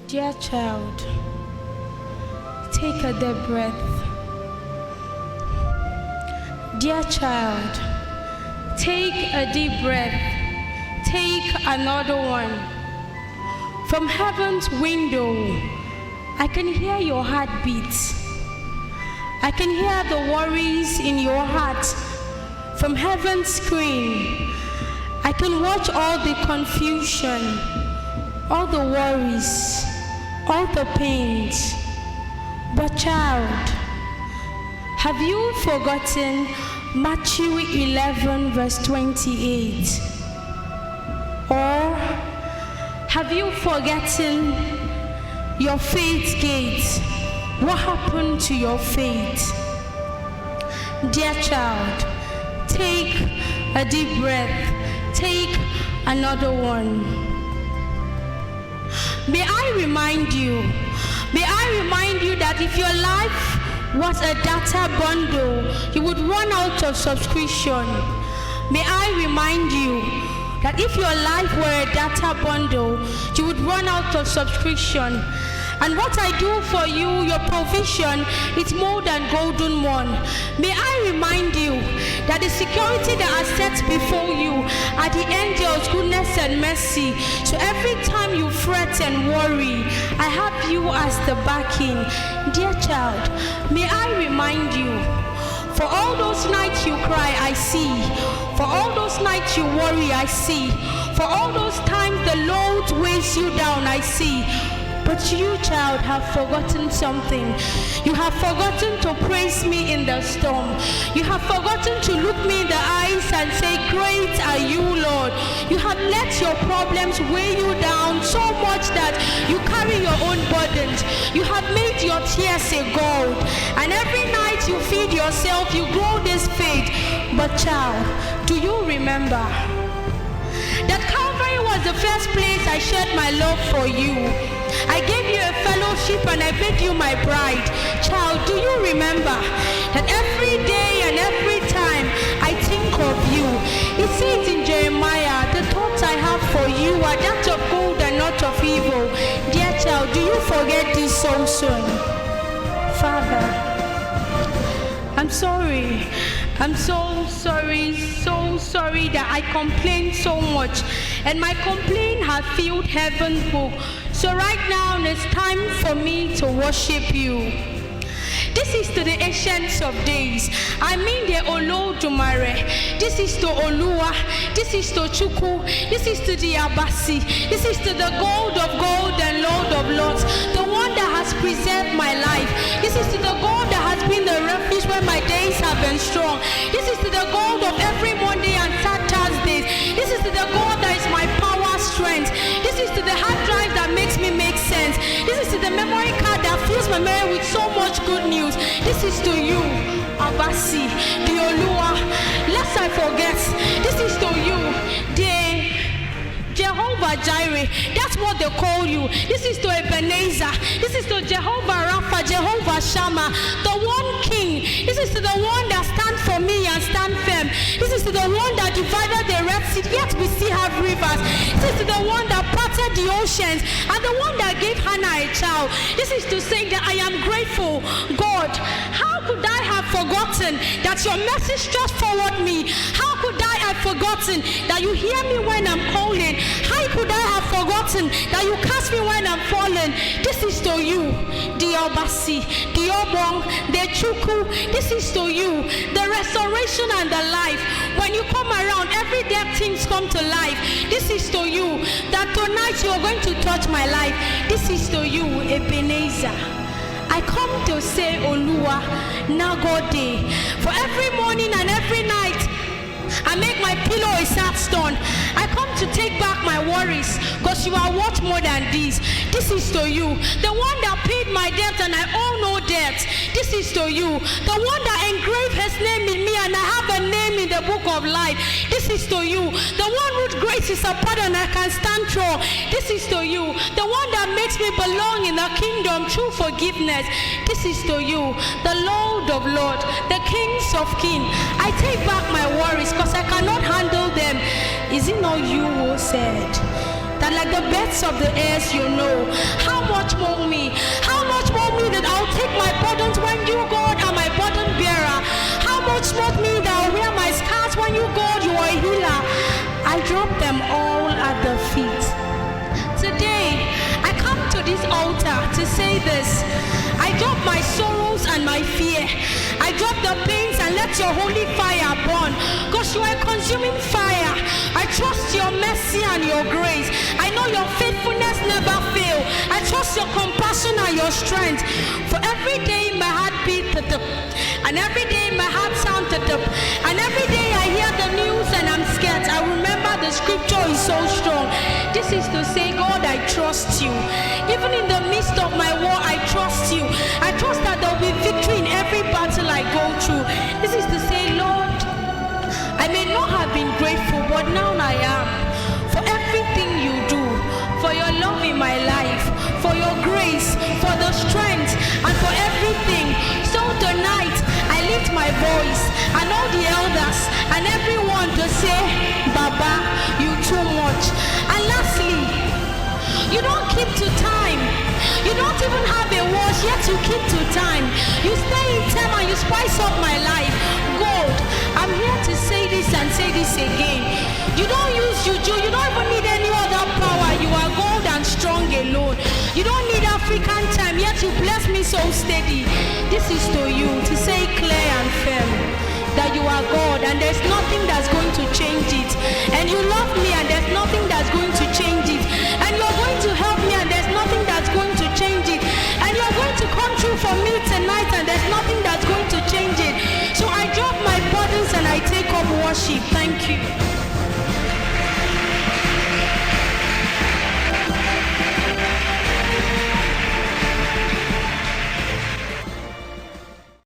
Dear child, take a deep breath. Dear child, take a deep breath. Take another one. From heaven's window, I can hear your heartbeats. I can hear the worries in your heart. From heaven's screen, I can watch all the confusion, all the worries, all the pains. But child, have you forgotten Matthew 11 verse 28? Or have you forgotten your faith gate? What happened to your faith? Dear child, take a deep breath. Take another one. May I remind you that if your life was a data bundle, you would run out of subscription. May I remind you that if your life were a data bundle, you would run out of subscription. And what I do for you, your provision, is more than golden one. May I remind you that the security that are set before you are the angels, goodness and mercy. So every time you fret and worry, I have you as the backing. Dear child, may I remind you, for all those nights you cry, I see. For all those nights you worry, I see. For all those times the load weighs you down, I see. But you, child, have forgotten something. You have forgotten to praise me in the storm. You have forgotten to look me in the eyes and say, great are you, Lord. You have let your problems weigh you down so much that you carry your own burdens. You have made your tears a gold. And every night you feed yourself, you grow this faith. But child, do you remember that Calvary was the first place I shared my love for you? I gave you a fellowship and I made you my bride. Child, do you remember that every day and every time I think of you? It says in Jeremiah, the thoughts I have for you are that of good and not of evil. Dear child, do you forget this so soon? Father, I'm sorry. I'm so sorry that I complained so much, and my complaint has filled heaven's book. So right now it's time for me to worship you. This is to the Ancients of Days. I mean the Olodumare. This is to Olua. This is to Chuku. This is to the Abasi. This is to the God of gold and Lord of lords, the one that has preserved my life. This is to the God that has been the refuge when my days have been strong. This is to the God of every Monday and Saturdays. This is to the God that is my power, strength. This is to the hard drive that makes me make sense. This is to the memory card that fills my memory with so much good news. This is to you, Abasi, the Olua. Lest I forget, this is to you, the Jehovah Jireh. That's what they call you. This is to Ebenezer. This is to Jehovah Rapha, Jehovah Shammah, the one King. This is to the one that stands for me and stand firm. This is to the one that divided the Red Sea, yet we still have rivers. This is to the one that parted the oceans and the one that gave Hannah a child. This is to say that I am grateful. God, how could I have forgotten that your message just forward me? How could I have forgotten that you hear me when I'm calling? How could I have forgotten that you cast me when I'm falling? This is to you, the Abasi, the Obong, the Chuku. This is to you, the restoration and the life. When you come around, every dead things come to life. This is to you, that tonight you are going to touch my life. This is to you, Ebenezer. I come to say Olua, Nagode. For every morning and every night, I make my pillow a sad stone. I come to take back my worries, because you are what more than this. This is to you, the one that paid my debt and I owe no debt. This is to you, the one that engraved his name in me and I have a name in the book of life. This is to you, the one whose grace is upon and I can stand tall. This is to you, the one that makes me belong in the kingdom through forgiveness. This is to you, the Lord of lords, the kings of kings. I take back my worries because I cannot handle them. Is it not you who said that like the birds of the airs you know. How much more me? How much more me that I'll take my burdens when you, God, are my burden bearer? How much more me that I'll wear my scars when you, God, you are a healer? I drop them all at the feet. Today, I come to this altar to say this. I drop my sorrows and my fear. I drop the pains and let your holy fire burn. Because you are a consuming fire. I trust your mercy and your grace. I know your faithfulness never fail. I trust your compassion and your strength. For every day my heart beat and every day my heart sounded up, and every day I hear the news and I'm scared. I remember the scripture is so strong. This is to say, God, I trust you. Even in the midst of my war, I trust you. I trust that there will be victory in every battle I go through. This is to say, Lord, I may not have been grateful, but now I am. For everything you do, for your love in my life, for your grace, for the strength, and for everything. So tonight, I lift my voice and all the elders and everyone to say, Baba, you too much. And lastly, you don't keep to time. You don't even have a watch, yet you keep to time. You stay in time and you spice up my life. God, I'm here to say this and say this again. You don't use juju. You don't even need any other power. You are God and strong alone. You don't need African time, yet you bless me so steady. This is to you, to say clear and firm that you are God and there's nothing that's going to change it. And you love me and there's nothing that's going to change it. And you're going to help me and there's nothing that's going to change it. And you're going to come through for me tonight and there's nothing that's going to change it. So I drop my burdens and I take up worship.